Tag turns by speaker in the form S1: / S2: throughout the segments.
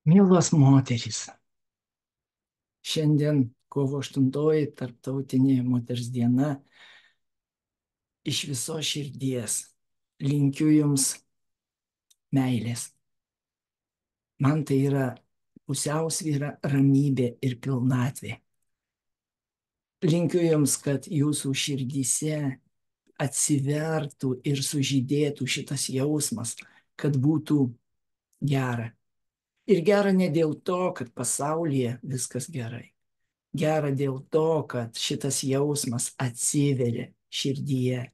S1: Mielos moterys, šiandien kovo 8 tarptautinė moters diena. Iš visos širdies linkiu jums meilės. Man tai yra pusiausvyra, ramybė ir pilnatvė. Linkiu jums, kad jūsų širdyse atsivertų ir sužydėtų šitas jausmas, kad būtų gera. Ir gera ne dėl to, kad pasaulyje viskas gerai. Gera dėl to, kad šitas jausmas atsiveria širdyje.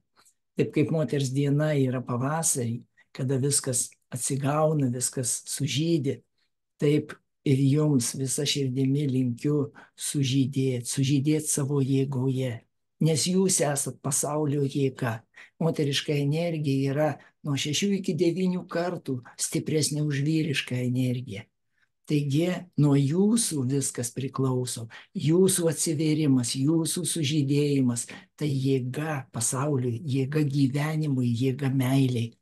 S1: Taip kaip moters diena yra pavasarį, kada viskas atsigauna, viskas sužydė, taip ir jums visa širdimi linkiu sužydėti savo jėgoje. Nes jūs esat pasaulio jėga. Moteriška energija yra nuo 6 iki 9 kartų stipresnė už vyrišką energiją. Taigi nuo jūsų viskas priklauso, jūsų atsivėrimas, jūsų sužydėjimas, tai jėga pasauliui, jėga gyvenimui, jėga meiliai.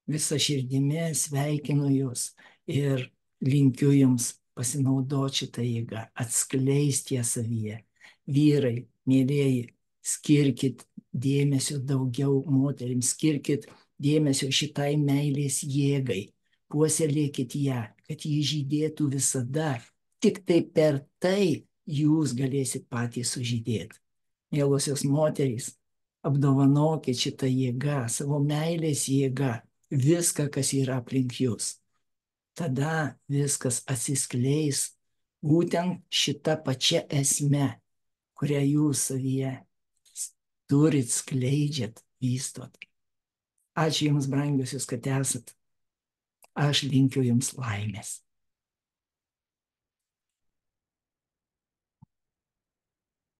S1: Visa širdimi sveikinu jūs ir linkiu jums pasinaudoti šitą jėgą, atskleisti ją savyje. Vyrai, mėlyjeji, skirkit dėmesio daugiau moterims, skirkit dėmesio šitai meilės jėgai. Puoselėkit ją, kad ji žydėtų visada. Tik tai per tai jūs galėsit patys sužydėti. Mielosios moterys, apdovanokit šitą jėgą, savo meilės jėgą, viską, kas yra aplink jūs. Tada viskas atsiskleis būtent šita pačia esme, kurią jūs savyje turit, skleidžiat, vystot. Ačiū jums, brangiosios, kad esat. Aš linkiu jums laimės.